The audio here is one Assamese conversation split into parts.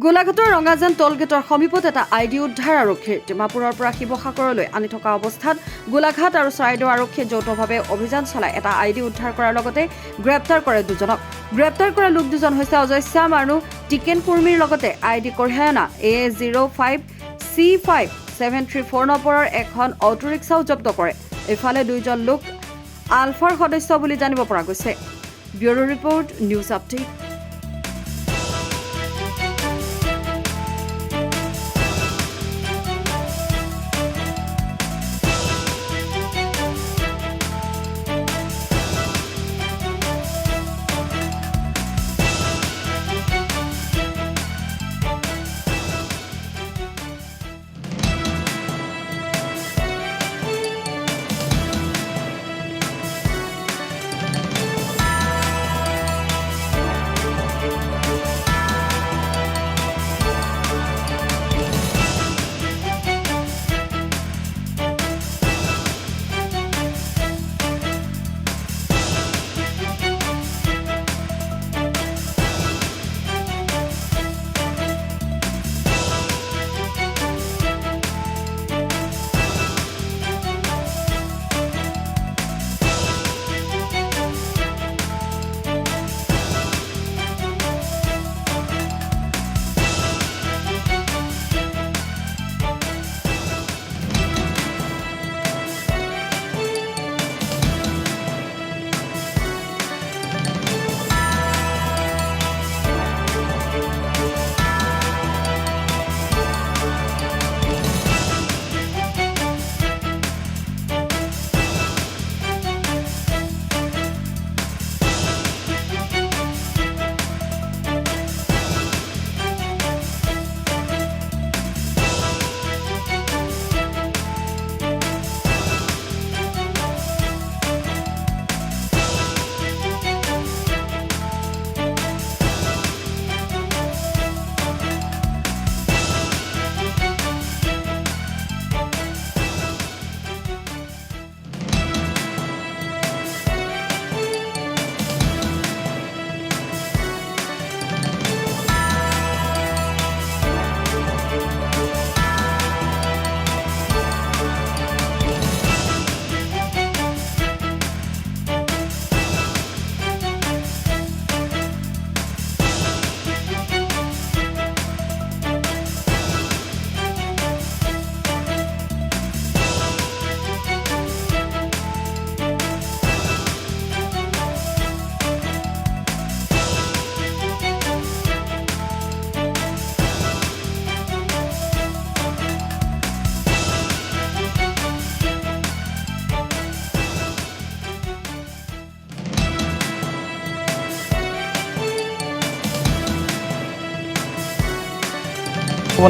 গোলাঘাটৰ ৰঙাজান টোলগেটৰ সমীপত এটা আইডি উদ্ধাৰ আৰক্ষীৰ ডিমাপুৰৰ পৰা শিৱসাগৰলৈ আনি থকা অৱস্থাত গোলাঘাট আৰু চৰাইদেউ আৰক্ষীয়ে যৌথভাৱে অভিযান চলাই এটা আইডি উদ্ধাৰ কৰাৰ লগতে গ্ৰেপ্তাৰ কৰে দুজনক। গ্ৰেপ্তাৰ কৰা লোক দুজন হৈছে অজয় শ্যাম আৰু টিকেন কুৰ্মীৰ লগতে আইডি কঢ়িয়াই অনা A05C5734 নম্বৰৰ এখন অটো ৰিক্সাও জব্দ কৰে। ইফালে দুইজন লোক আলফাৰ সদস্য বুলি জানিব পৰা গৈছে। Bureau report, news update.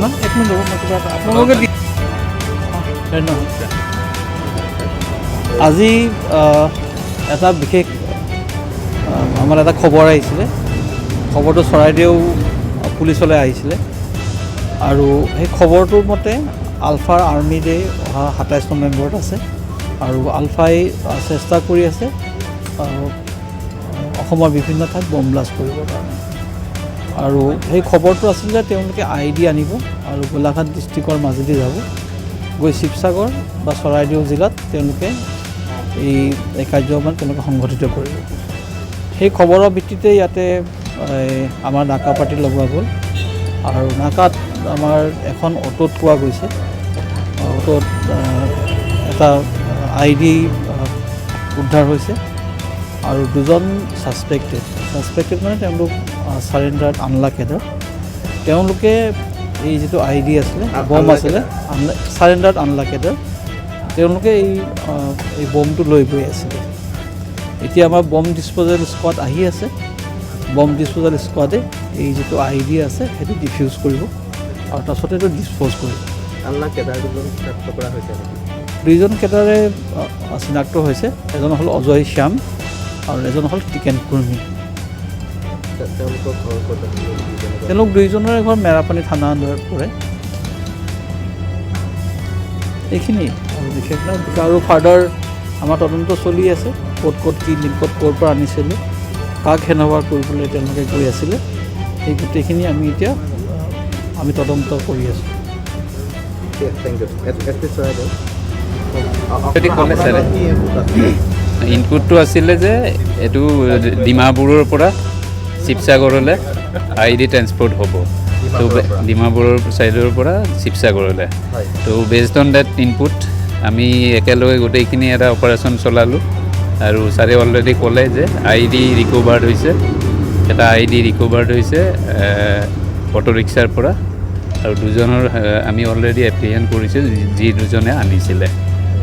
না এক মিনিট ৰ'ব, মই কিবা আপোনালোকে ধন্যবাদ। আজি এটা বিশেষ আমাৰ এটা খবৰ আহিছিলে। খবৰটো চৰাইদেউ পুলিচলৈ আহিছিলে আৰু সেই খবৰটোৰ মতে আলফাৰ আৰ্মি ডে অহা 27 নৱেম্বৰত আছে আৰু আলফাই চেষ্টা কৰি আছে অসমৰ বিভিন্ন ঠাইত বম ব্লাষ্ট কৰিবৰ কাৰণে। আৰু সেই খবৰটো আছিল যে তেওঁলোকে আইডি আনিব আৰু গোলাঘাট ডিষ্ট্ৰিক্টৰ মাজেদি যাব, গৈ শিৱসাগৰ বা চৰাইদেউ জিলাত তেওঁলোকে এই কাৰ্যক্ৰম তেওঁলোকে সংঘটিত কৰিব। সেই খবৰৰ ভিত্তিতে ইয়াতে আমাৰ নাকা পাৰ্টি লগোৱা গ'ল আৰু নাকাত আমাৰ এখন অটোত পোৱা গৈছে। অটোত এটা আইডি উদ্ধাৰ হৈছে আৰু দুজন ছাছপেক্টেড মানে তেওঁলোক চাৰেণ্ডাৰ্ড আনলাকেডৰ। তেওঁলোকে এই যিটো আইডি আছিলে, বম আছিলে, চাৰেণ্ডাৰ্ড আনলাকেডৰ, তেওঁলোকে এই বমটো লৈ গৈ আছিলে। এতিয়া আমাৰ বম ডিছপ'জেল স্কোৱাড আহি আছে। বম ডিছপ'জেল স্কোৱাডে এই যিটো আইডি আছে সেইটো ডিফিউজ কৰিব আৰু তাৰপিছতে এইটো ডিছপ'জ কৰিব। আনলাকেডাৰ দুজন চিনাক্ত কৰা হৈছে। দুইজন কেডাৰে চিনাক্ত হৈছে। এজন হ'ল অজয় শ্যাম আৰু এজন হ'ল টিকেন কুৰ্মী। তেওঁলোক দুইজনৰে ঘৰ মেৰাপানী থানা আণ্ডাৰত পৰে। এইখিনি আৰু বিশেষ নাই। আৰু ফাৰ্ডাৰ আমাৰ তদন্ত চলি আছে, ক'ত কি লিংকত ক'ৰ পৰা আনিছিলোঁ, কাক হেণ্ডঅভাৰ কৰিবলৈ তেওঁলোকে গৈ আছিলে, সেই গোটেইখিনি আমি এতিয়া আমি তদন্ত কৰি আছোঁ। Thank U. এছ চৰাইদেউ যদি ক'লে ছাৰে কি input আছিলে? ইনপুটটো আছিলে যে এইটো ডিমাপুৰৰ পৰা শিৱসাগৰলৈ ID ট্ৰেন্সপৰ্ট হ'ব। তো ডিমাপুৰৰ ছাইডৰ পৰা শিৱসাগৰলৈ। হয়। তো বেছড অন ডেট ইনপুট আমি একেলগে গোটেইখিনি এটা অপাৰেশ্যন চলালোঁ আৰু ছাৰে অলৰেডি ক'লে যে ID ৰিকভাৰ্ড হৈছে, এটা ID ৰিকভাৰ্ড হৈছে অটো ৰিক্সাৰ পৰা আৰু দুজনৰ আমি অলৰেডি এপ্ৰিহেণ্ড কৰিছোঁ যি দুজনে আনিছিলে।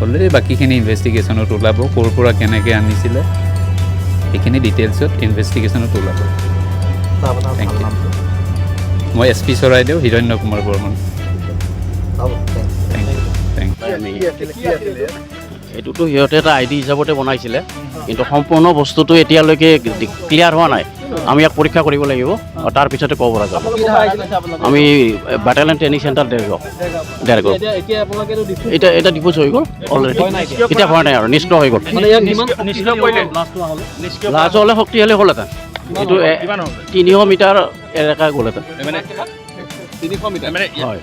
অলৰেডি বাকীখিনি ইনভেষ্টিগেশ্যনত ওলাব, ক'ৰ পৰা কেনেকৈ আনিছিলে সেইখিনি ডিটেইলছত ইনভেষ্টিগেশ্যনত ওলাব। আপোনাৰ Thank ভাল you. নামটো? মই SP চৰাইদেউ হিৰণ্য কুমাৰ বৰ্মন। হ'ব, thank you. থেংক কি আছিলে? এইটোতো সিহঁতে এটা ID হিচাপতে বনাইছিলে, কিন্তু সম্পূৰ্ণ বস্তুটো এতিয়ালৈকে ক্লিয়াৰ হোৱা নাই। আমি ইয়াক পৰীক্ষা কৰিব লাগিব, তাৰ পিছতে ক'ব পৰা যাব। আমি বাটালিয়ন ট্ৰেইনিং চেণ্টাৰ দেৰগাঁও। এটা ডিপোজ হৈ গ'ল অলৰেডি, এতিয়া হোৱা নাই আৰু নিষ্ক্ৰিয় হৈ গ'ল। লাজ হ'লে শক্তিশালী হ'লহেঁতেন। এইটো 300 মিটাৰ এলেকা গ'লহেঁতেন। হয়,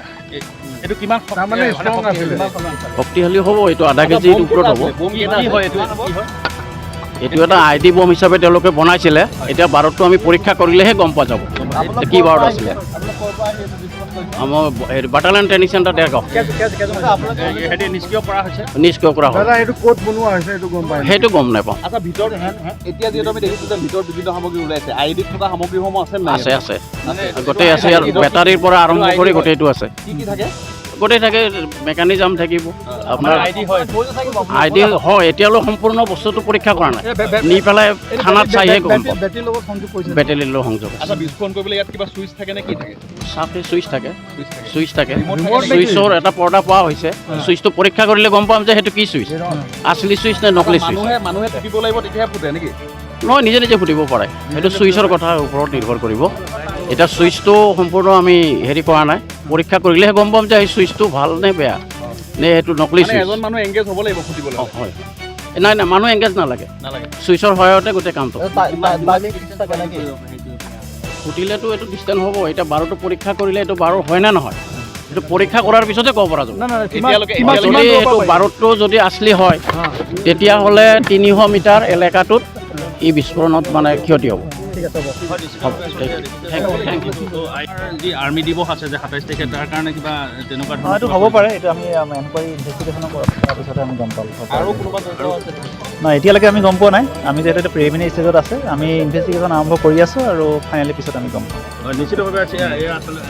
শক্তিশালী হ'ব, এইটো আধা কেজিৰ ওপৰত হ'ব। এইটো এটা ID বম হিচাপে তেওঁলোকে বনাইছিলে। এতিয়া বাৰতটো আমি পৰীক্ষা কৰিলেহে গম পোৱা যাব কি বাৰত আছিলে। আমাৰ বাটালিয়ন ট্ৰেইনিং চেণ্টাৰ দেৰগাঁও নিষ্ক্ৰিয় কৰা হ'ল। সেইটো গম নাপাওঁ। এতিয়া যিহেতু আমি দেখিছোঁ যে ভিতৰত বিভিন্ন সামগ্ৰী ওলাইছে, ID থকা সামগ্ৰীসমূহ আছে নাই? আছে গোটেই আছে, ইয়াৰ বেটাৰীৰ পৰা আৰম্ভ কৰি গোটেইটো আছে। কি থাকে? গোটেই থাকে, মেকানিজম থাকিব আপোনাৰ। ID হয়, এতিয়ালৈ সম্পূৰ্ণ বস্তুটো পৰীক্ষা কৰা নাই, নি পেলাই থানাত চাইহে গম পাম। বেটেৰীৰ লগত সংযোগ আছে। আচ্ছা, বিস্ফোৰণ কৰিবলৈ ইয়াত কিবা চুইচ থাকে নে কি থাকে? চাফে চুইচ থাকে, চুইচৰ এটা পৰ্দা পোৱা হৈছে। চুইচটো পৰীক্ষা কৰিলে গম পাম যে সেইটো কি চুইচ, আচলি চুইচ নে নকলি চুইচ। মানুহে টিপিব লাগিব তেতিয়াহে ফুটে নেকি? নহয়, নিজে নিজে ফুটিব পাৰে, সেইটো চুইচৰ কথা ওপৰত নিৰ্ভৰ কৰিব। এতিয়া চুইচটো সম্পূৰ্ণ আমি হেৰি কৰা নাই, পৰীক্ষা কৰিলেহে গম পাম যে এই চুইচটো ভাল নে বেয়া, নে সেইটো নকলি মানে চুইচ। এজন মানুহ এংগেজ হ'ব লাগিব ফুটিবলৈ। হয়, নাই মানুহ এংগেজ নালাগে, চুইচৰ সহায়তে গোটেই কামটো। ফুটিলেতো এইটো ডিষ্টেঞ্চ হ'ব। এতিয়া বাৰটো পৰীক্ষা কৰিলে এইটো বাৰ হয় নে নহয়, সেইটো পৰীক্ষা কৰাৰ পিছতে ক'ব পৰা যাব। যদি এইটো বাৰটো যদি আচলি হয়, তেতিয়াহ'লে 300 মিটাৰ এলেকাটোত ই বিস্ফোৰণত মানে ক্ষতি হ'ব। যি আৰ্মি দিৱস আছে যে 27 তাৰিখে, তাৰ কাৰণে কিবা তেনেকুৱা এইটো হ'ব পাৰে, এইটো আমি এনকুৱাৰী ইনভেষ্টিগেশ্যনৰ তাৰপিছতে আমি গম পাম। আৰু কোনোবা জড়িত আছে? নাই, এতিয়ালৈকে আমি গম পোৱা নাই। আমি যিহেতু এটা প্ৰিলিমিনাৰী ষ্টেজত আছে, আমি ইনভেষ্টিগেশ্যন আৰম্ভ কৰি আছোঁ আৰু ফাইনেলি পিছত আমি গম পাম। নিশ্চিতভাৱে আছে, এয়া আচলতে